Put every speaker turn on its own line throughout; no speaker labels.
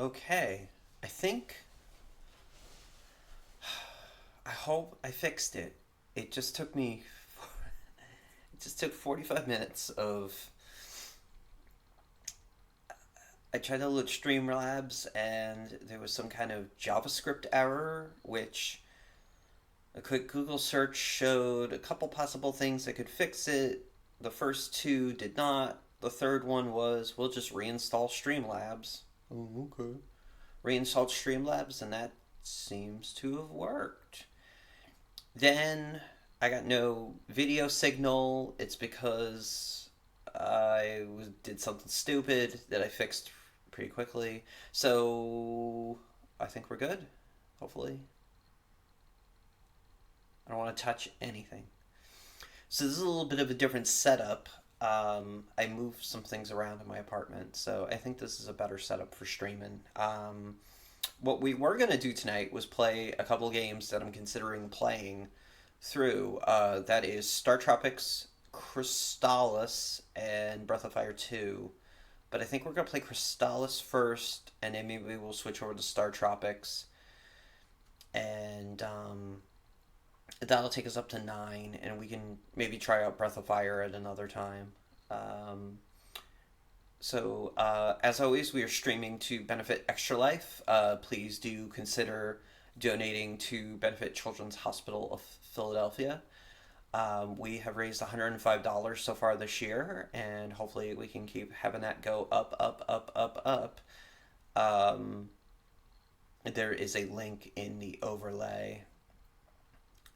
Okay, I think. I hope I fixed it. It just took me. It just took 45 minutes of. I tried to load Streamlabs and there was some kind of JavaScript error, which a quick Google search showed a couple possible things that could fix it. The first two did not. The third one was we'll just reinstall Streamlabs. Oh, okay. Reinstalled Streamlabs, and that seems to have worked. Then I got no video signal. It's because did something stupid that I fixed pretty quickly. So I think we're good. Hopefully. I don't want to touch anything. So this is a little bit of a different setup. I moved some things around in my apartment, so I think this is a better setup for streaming. What we were going to do tonight was play a couple games that I'm considering playing through. That is Star Tropics, Crystalis, and Breath of Fire 2. But I think we're going to play Crystalis first, and then maybe we'll switch over to Star Tropics. And that'll take us up to 9, and we can maybe try out Breath of Fire at another time. As always, we are streaming to benefit Extra Life. Please do consider donating to benefit Children's Hospital of Philadelphia. We have raised $105 so far this year, and hopefully we can keep having that go up, up, up, up, up. There is a link in the overlay.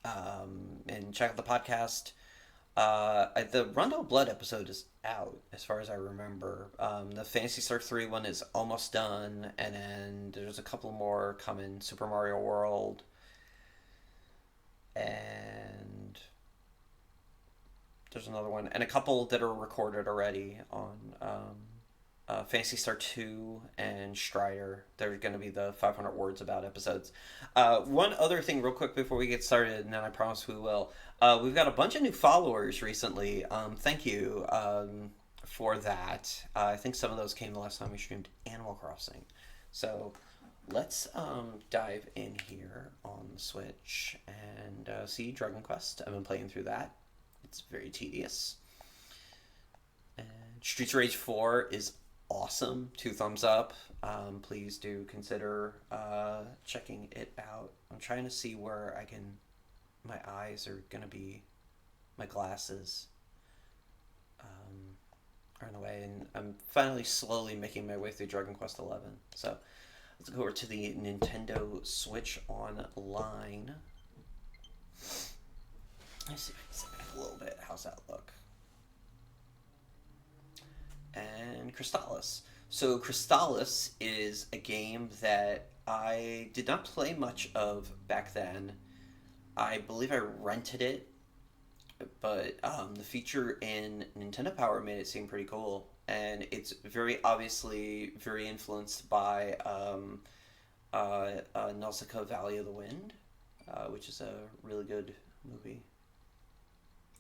And check out the podcast. The Rondo of Blood episode is out, as far as I remember. The Phantasy Star 3 one is almost done, and then there's a couple more coming. Super Mario World, and there's another one, and a couple that are recorded already on Phantasy Star 2 and Strider. They're going to be the 500 words about episodes. One other thing real quick before we get started, and then I promise we will. We've got a bunch of new followers recently. Thank you for that. I think some of those came the last time we streamed Animal Crossing. So let's dive in here on the Switch and see Dragon Quest. I've been playing through that. It's very tedious. And Streets of Rage 4 is awesome. 2 thumbs up. Please do consider checking it out. I'm trying to see where I can. My eyes are gonna be. My glasses are in the way, and I'm finally slowly making my way through Dragon Quest 11. So let's go over to the Nintendo Switch Online. Let's see if I can set it up a little bit. How's that look? And Crystalis. So Crystalis is a game that I did not play much of back then. I believe I rented it, but the feature in Nintendo Power made it seem pretty cool, and it's very obviously very influenced by Nausicaa Valley of the Wind, which is a really good movie.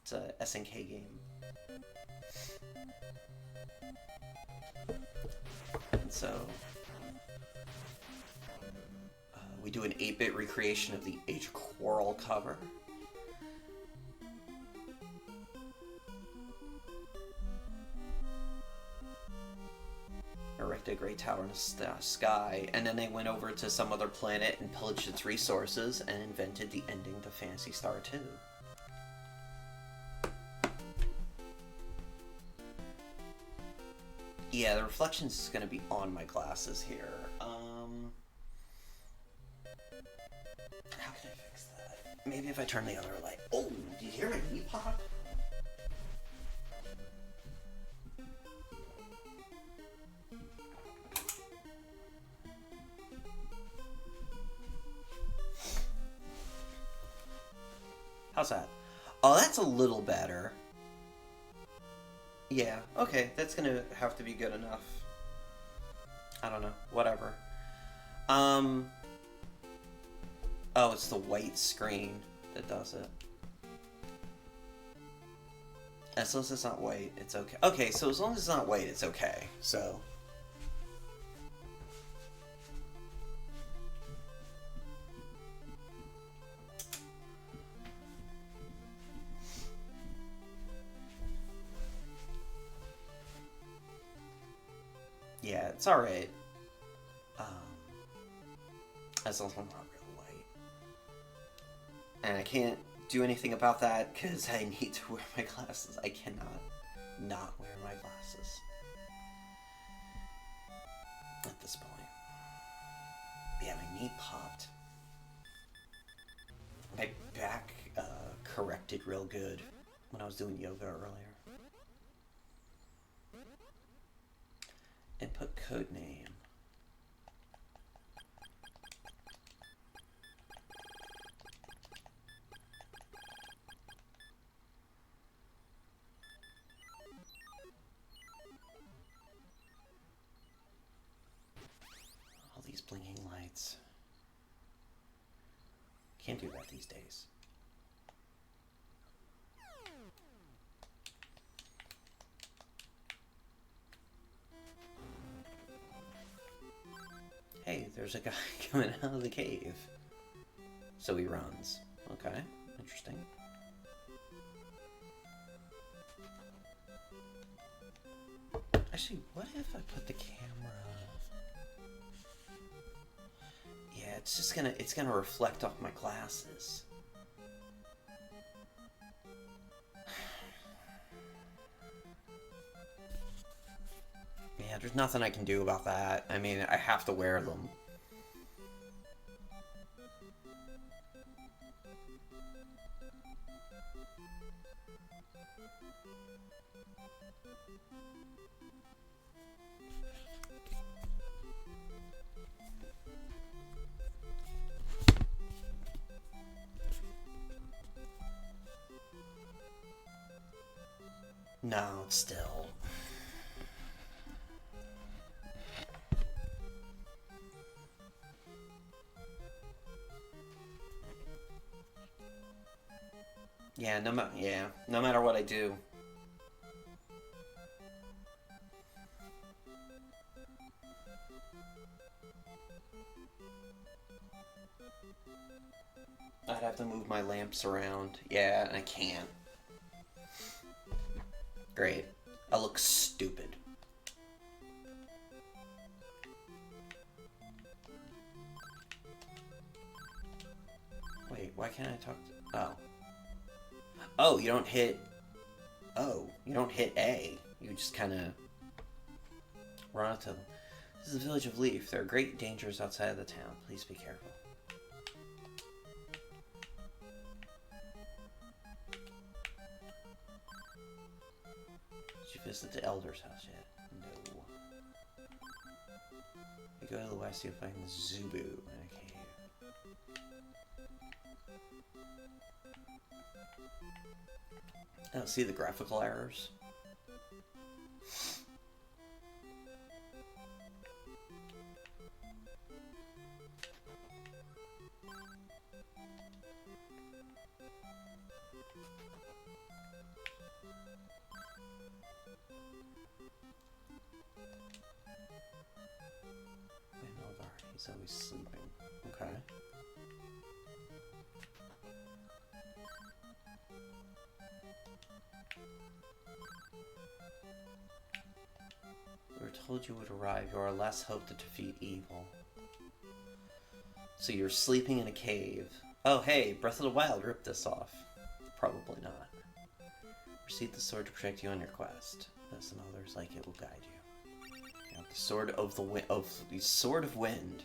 It's a SNK game. And so we do an 8-bit recreation of the Age of Quarrel cover. Erect a great tower in the sky, and then they went over to some other planet and pillaged its resources and invented the ending to Phantasy Star 2. Yeah, the reflections is going to be on my glasses here. How can I fix that? Maybe if I turn the other light. Oh, do you hear my knee pop? How's that? Oh, that's a little better. Yeah, okay, that's gonna have to be good enough. I don't know, whatever. Oh, it's the white screen that does it. As long as it's not white, it's okay. Okay, so as long as it's not white, it's okay, so. it's alright. That's also not real light. And I can't do anything about that because I need to wear my glasses. I cannot not wear my glasses at this point. Yeah, my knee popped. My back corrected real good when I was doing yoga earlier. Input code name. All these blinking lights. Can't do that these days. Hey, there's a guy coming out of the cave. So he runs. Okay, interesting. Actually, what if I put the camera... Yeah, it's gonna reflect off my glasses. Yeah, there's nothing I can do about that. I mean, I have to wear them. No, it's still... Yeah, no matter what I do. I'd have to move my lamps around. Yeah, and I can't. Great. I look stupid. Wait, why can't I talk to... Oh. Oh, you don't hit... Oh, you don't hit A. You just kind of run up to them. This is the village of Leaf. There are great dangers outside of the town. Please be careful. Did you visit the Elder's house yet? No. You go to the west, you'll find the Zubu in a cave. I don't see the graphical errors. He's always sleeping. Okay. We were told you would arrive. You are our last hope to defeat evil. So you're sleeping in a cave. Oh, hey, Breath of the Wild ripped this off. Probably not. Receive the sword to protect you on your quest. As some others like it will guide you. You have the sword of the sword of wind.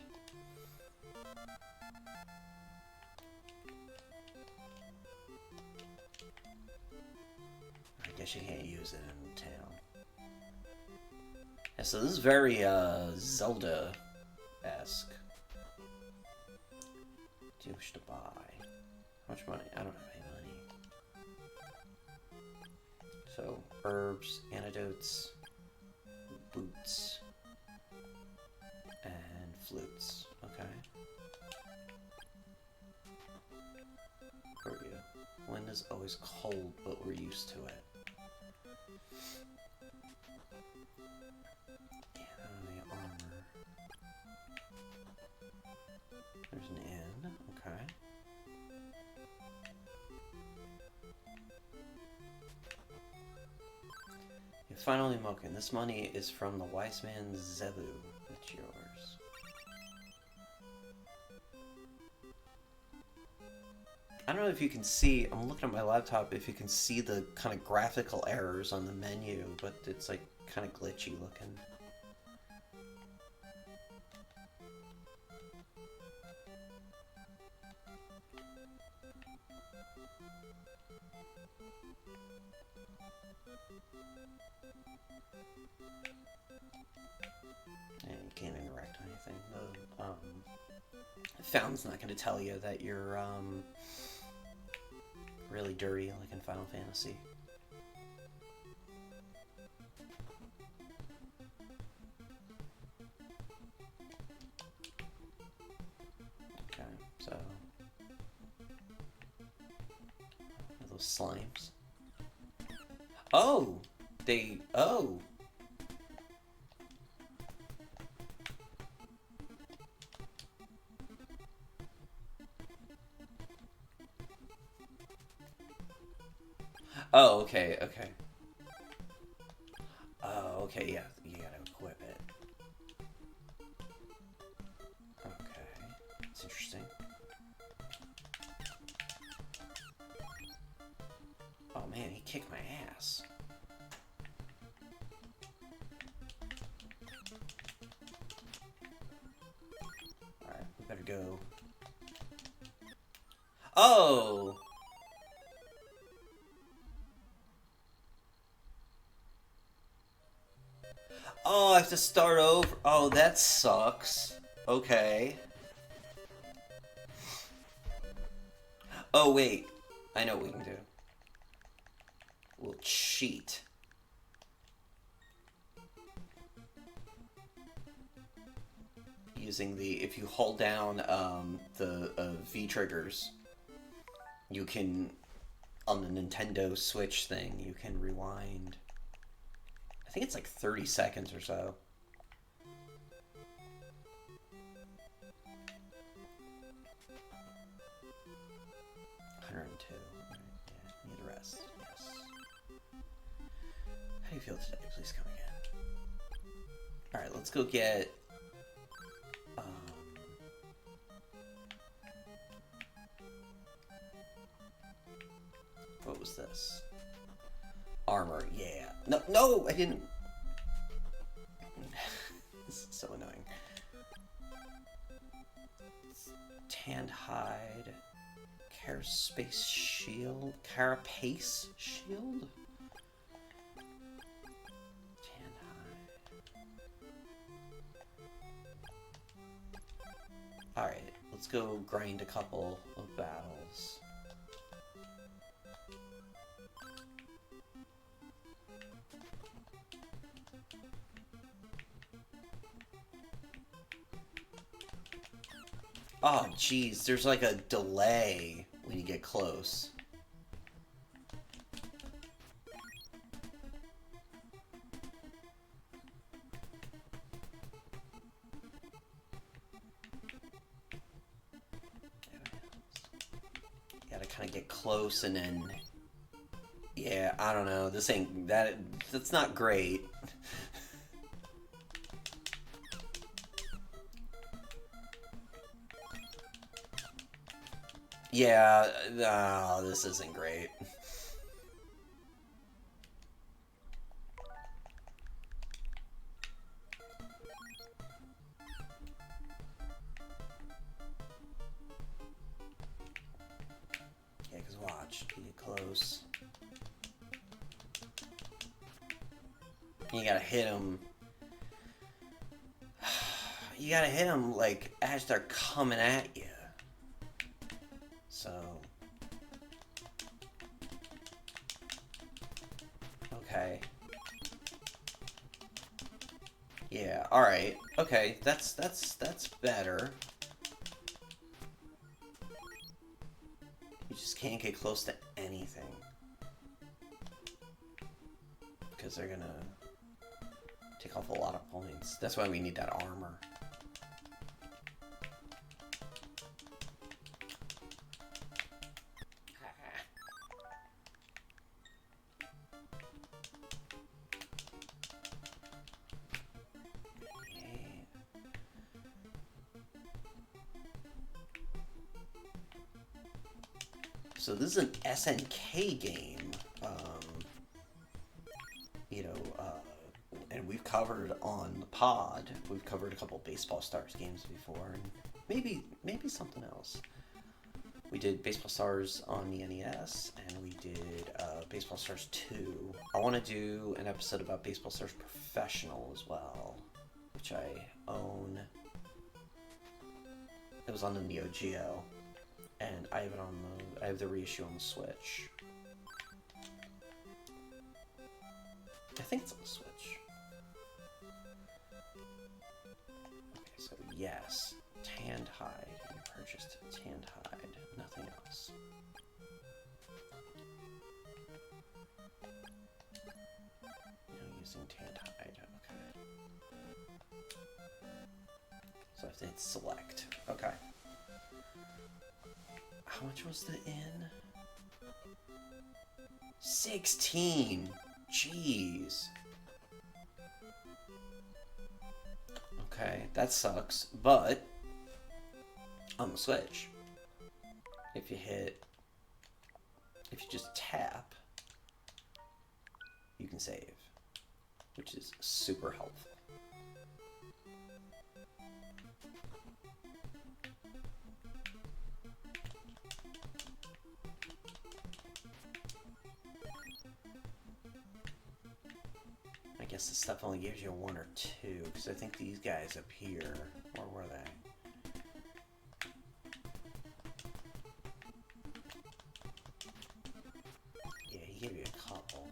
I guess you can't use it in town. Yeah, so this is very Zelda-esque. Do you wish to buy? How much money? I don't have any money. So, herbs, antidotes, boots, and flutes. Okay. Where are you? Wind is always cold, but we're used to it. Yeah, the armor. There's an inn. Okay. finally Moken. This money is from the wise man Zebu. It's yours. I don't know if you can see, I'm looking at my laptop, if you can see the kind of graphical errors on the menu, but it's like kind of glitchy looking. And you can't interact with anything. The fountain's not going to tell you that you're really dirty like in Final Fantasy. Okay, so those slimes. Oh! Oh! Oh, okay, okay. Oh, okay, yeah, you gotta equip it. Okay, that's interesting. Oh man, he kicked my ass. Alright, we better go. Oh! Oh, I have to start over. Oh, that sucks. Okay. Oh, wait. I know what we can do. We'll cheat. Using the... If you hold down the V triggers, you can... On the Nintendo Switch thing, you can rewind... I think it's like 30 seconds or so. $102. Right, yeah, need a rest. Yes. How do you feel today? Please come again. Alright, let's go get... what was this? Armor, yeah. No, no, I didn't. This is so annoying. Tanned hide. Carapace shield. Carapace shield? Tanned hide. Alright, let's go grind a couple of battles. Oh, jeez, there's like a delay when you get close. You gotta kind of get close and then... Yeah, I don't know, this ain't... That's not great. Yeah, no, this isn't great. Yeah, because watch, you get close. You gotta hit him. You gotta hit him, like, as they're coming at you. So... Okay. Yeah, alright. Okay, that's better. You just can't get close to anything. Because they're gonna take off a lot of points. That's why we need that armor. So this is an SNK game. You know, and we've covered on the pod. We've covered a couple Baseball Stars games before, and maybe something else. We did Baseball Stars on the NES, and we did Baseball Stars 2. I want to do an episode about Baseball Stars Professional as well, which I own. It was on the Neo Geo, and I have it on I have the reissue on the Switch. I think it's on the Switch. Okay, so yes, Tanned Hide. You purchased Tanned Hide. Nothing else. Using Tanned Hide. Okay. So I have to hit select. Okay. How much was the inn? 16. Jeez. Okay, that sucks. But on the Switch, if you just tap, you can save, which is super helpful. I guess this stuff only gives you 1 or 2, because I think these guys up here, where were they? Yeah, he gave you a couple,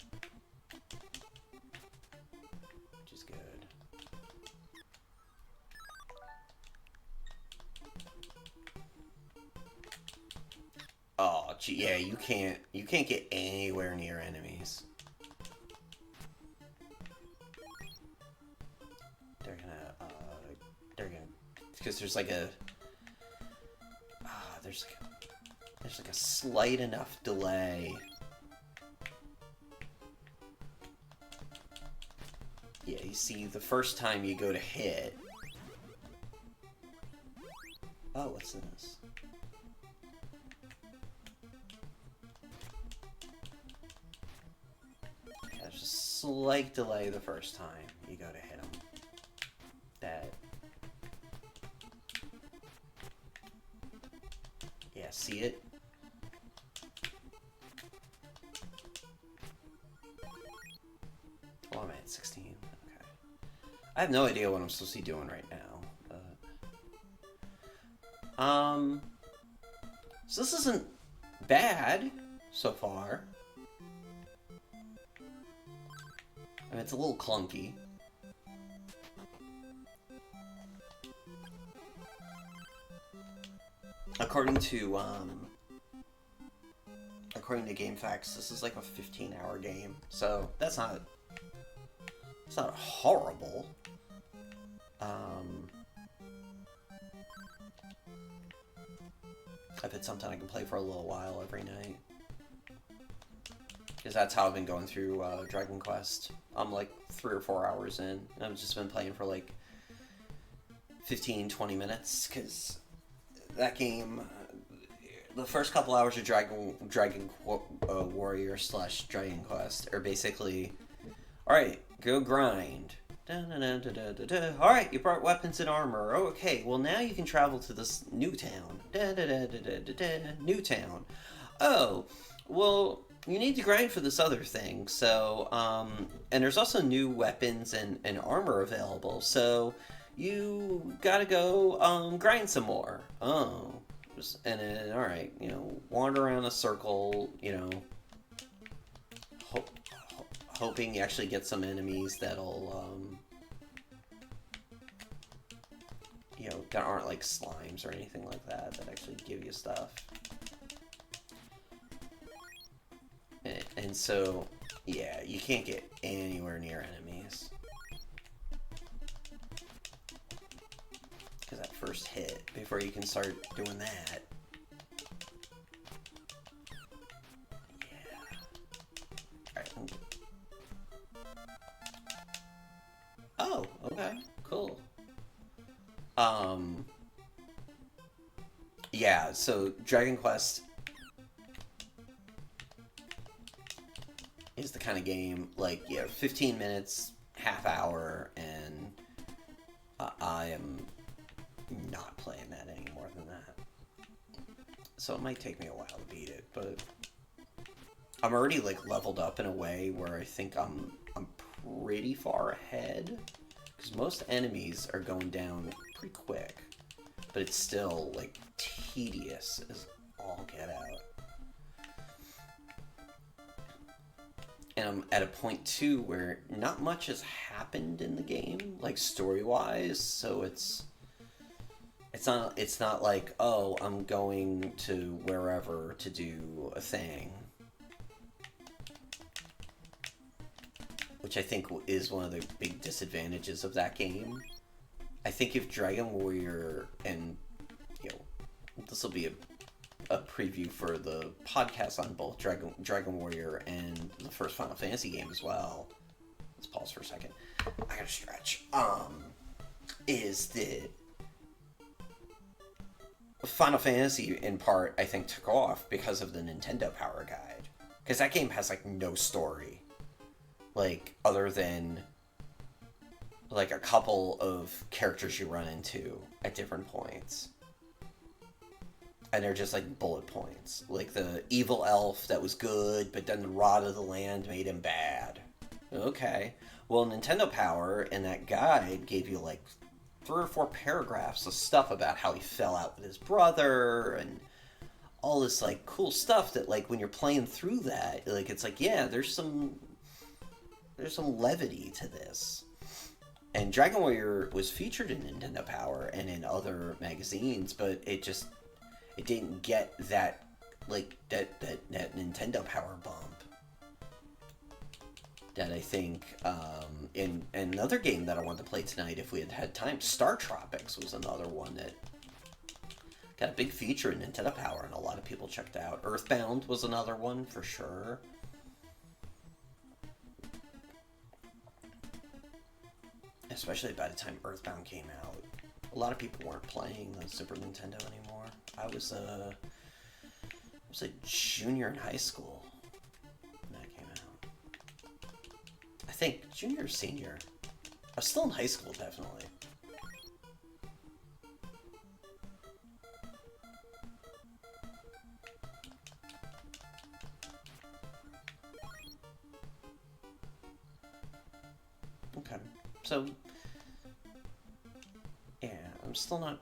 which is good. Oh, gee, yeah, you can't get anywhere near enemies. Because there's like a there's like a slight enough delay. Yeah, you see, the first time you go to hit. Oh, what's this? Yeah, there's a slight delay the first time you go to hit them. That. Yeah, see it? Oh, I'm at 16. Okay. I have no idea what I'm supposed to be doing right now. So this isn't bad so far. I mean, it's a little clunky. According to GameFAQs, this is like a 15-hour game, so it's not horrible. If it's something I can play for a little while every night, because that's how I've been going through Dragon Quest. I'm like 3 or 4 hours in, and I've just been playing for like 15-20 minutes, because that game, the first couple hours of Dragon Warrior / Dragon Quest are basically, alright, go grind. Alright, you brought weapons and armor. Okay, well now you can travel to this new town. New town. Oh, well, you need to grind for this other thing. So, and there's also new weapons and armor available. So, you gotta go grind some more. Oh. And then, alright, you know, wander around a circle, you know, hoping you actually get some enemies that'll, you know, that aren't like slimes or anything like that, that actually give you stuff. And so, yeah, you can't get anywhere near enemies. Because that first hit, before you can start doing that. Yeah. Alright. Oh, okay. Cool. Yeah, so Dragon Quest is the kind of game, like, yeah, 15 minutes, half hour, and I am not playing that any more than that. So it might take me a while to beat it, but I'm already, like, leveled up in a way where I think I'm pretty far ahead, because most enemies are going down pretty quick, but it's still, like, tedious as all get out. And I'm at a point, too, where not much has happened in the game, like, story-wise, so it's not like, oh, I'm going to wherever to do a thing. Which I think is one of the big disadvantages of that game. I think if Dragon Warrior, and, you know, this will be a preview for the podcast on both Dragon Warrior and the first Final Fantasy game as well. Let's pause for a second. I gotta stretch. Is that Final Fantasy, in part, I think, took off because of the Nintendo Power Guide. Because that game has, like, no story. Like, other than, like, a couple of characters you run into at different points. And they're just, like, bullet points. Like, the evil elf that was good, but then the Rod of the Land made him bad. Okay. Well, Nintendo Power in that guide gave you, like, 3 or 4 paragraphs of stuff about how he fell out with his brother, and all this, like, cool stuff that, like, when you're playing through that, like, it's like, yeah, there's some levity to this. And Dragon Warrior was featured in Nintendo Power and in other magazines, but it didn't get that, like, that Nintendo Power bump. That I think, in another game that I wanted to play tonight if we had had time, Star Tropics was another one that got a big feature in Nintendo Power and a lot of people checked out. Earthbound was another one for sure. Especially by the time Earthbound came out. A lot of people weren't playing the Super Nintendo anymore. I was a junior in high school when that came out. I think junior or senior. I was still in high school, definitely. Okay, so yeah, I'm still not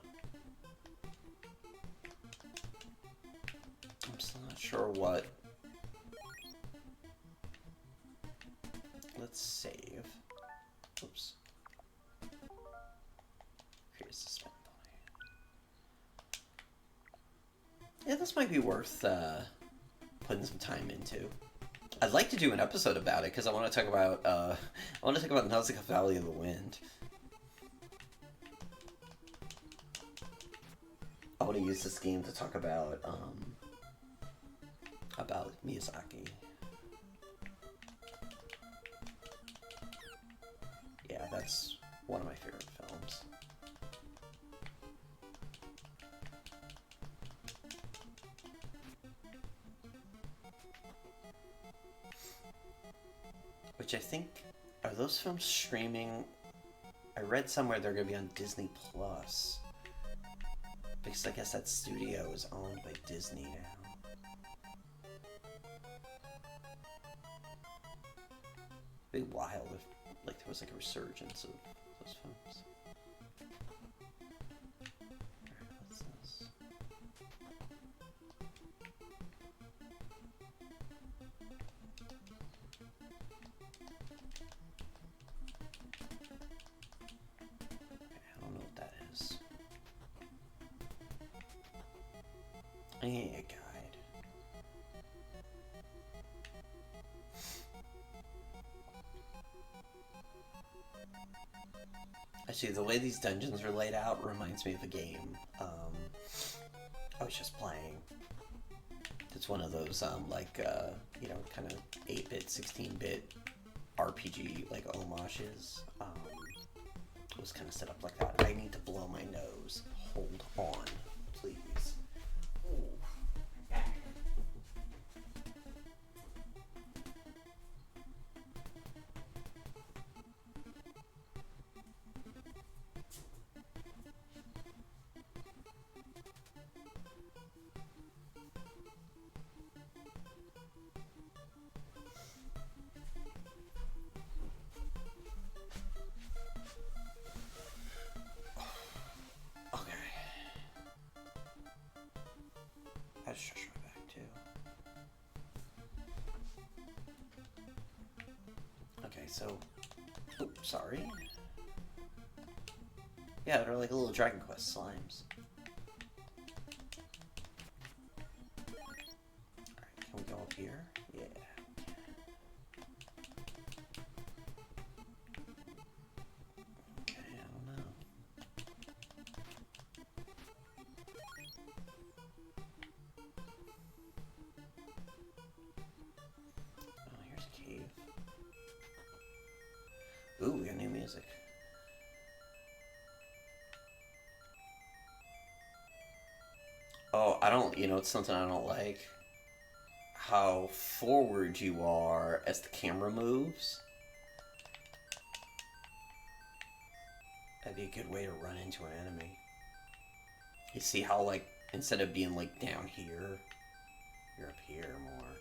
sure what. Let's save. Oops. Here's the spend point. Yeah, this might be worth putting some time into. I'd like to do an episode about it because I want to talk about Nausicaa Valley of the Wind. I want to use this game to talk about Miyazaki. Yeah, that's one of my favorite films. Which I think, are those films streaming? I read somewhere they're going to be on Disney Plus. Because I guess that studio is owned by Disney now. It'd be wild if, like, there was like a resurgence of those films. Alright, what's this? I don't know what that is. I need a guide. Actually, the way these dungeons are laid out reminds me of a game I was just playing. It's one of those, you know, kind of 8-bit, 16-bit RPG, like, homages. It was kind of set up like that. I need to blow my nose. Hold on, please. gotta stretch my back too. Okay, so... Oops, sorry. Yeah, they're like little Dragon Quest slimes. Alright, can we go up here? Yeah. Okay, I don't know. Oh, here's a cave. Ooh, we got new music. Oh, I don't, you know, it's something I don't like. How forward you are as the camera moves. That'd be a good way to run into an enemy. You see how, like, instead of being, like, down here, you're up here more.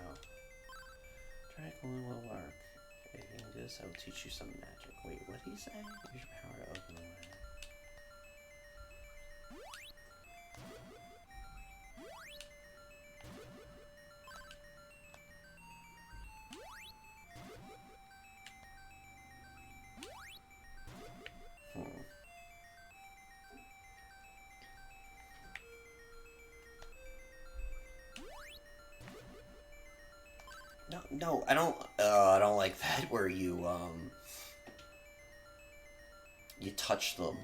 Oh. Tranquil will work. If you can do this, I will teach you some magic. Wait, what did he say? Use your power to open the way. No, I don't like that where you touch them.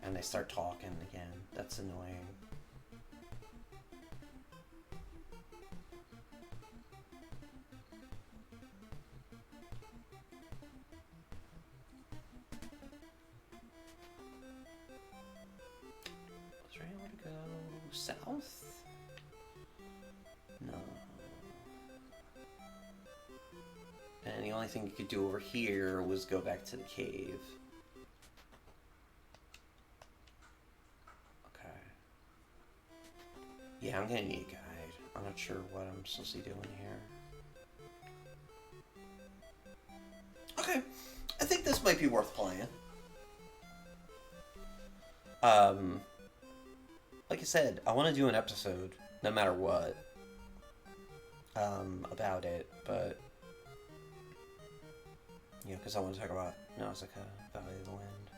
And they start talking again. That's annoying. Was there anywhere to go south? No. And the only thing you could do over here was go back to the cave. Okay. Yeah, I'm gonna need a guide. I'm not sure what I'm supposed to be doing here. Okay. I think this might be worth playing. Like I said, I want to do an episode, no matter what, about it, but, you know, because I want to talk about Nausicaa, Valley of the Wind,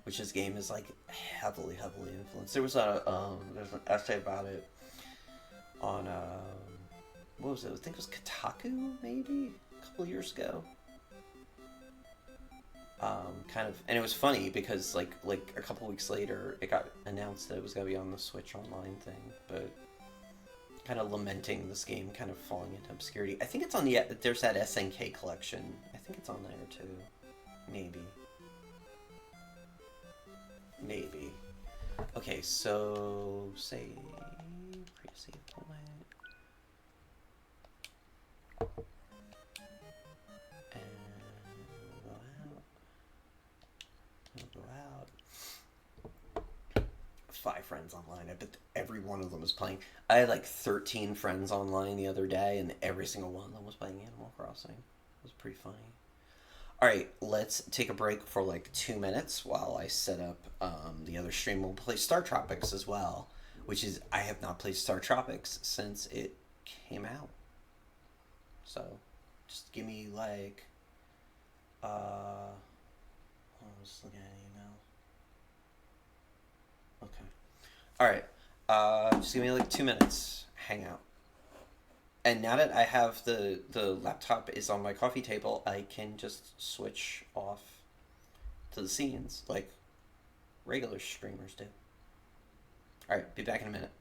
which this game is, like, heavily influenced. There was there's an essay about it on, what was it? I think it was Kotaku, maybe? A couple years ago. Kind of, and it was funny because like a couple weeks later, it got announced that it was gonna be on the Switch Online thing, but kind of lamenting this game kind of falling into obscurity. I think it's on the there's that SNK collection. I think it's on there too, maybe. Okay, so save, pre-save point. Go out. 5 friends online. I bet every one of them is playing. I had like 13 friends online the other day, and every single one of them was playing Animal Crossing. It was pretty funny. Alright, let's take a break for like 2 minutes while I set up the other stream. We'll play Star Tropics as well, which is, I have not played Star Tropics since it came out. So, just give me like, I was looking at an email. Okay. Alright. Just give me like 2 minutes. Hang out. And now that I have the laptop is on my coffee table, I can just switch off to the scenes like regular streamers do. Alright, be back in a minute.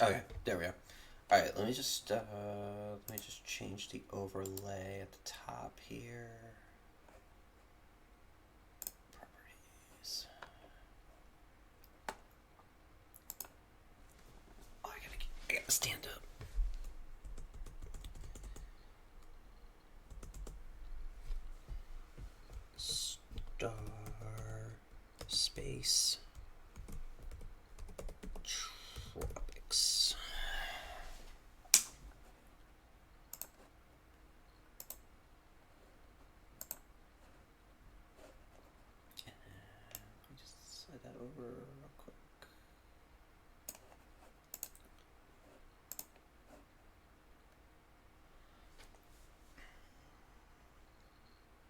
Okay, there we go. All right, let me just change the overlay at the top here. Properties. Oh, I gotta stand up. Star space tropics. Let me just slide that over real quick.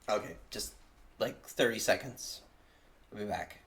Okay, just like 30 seconds. I'll be back.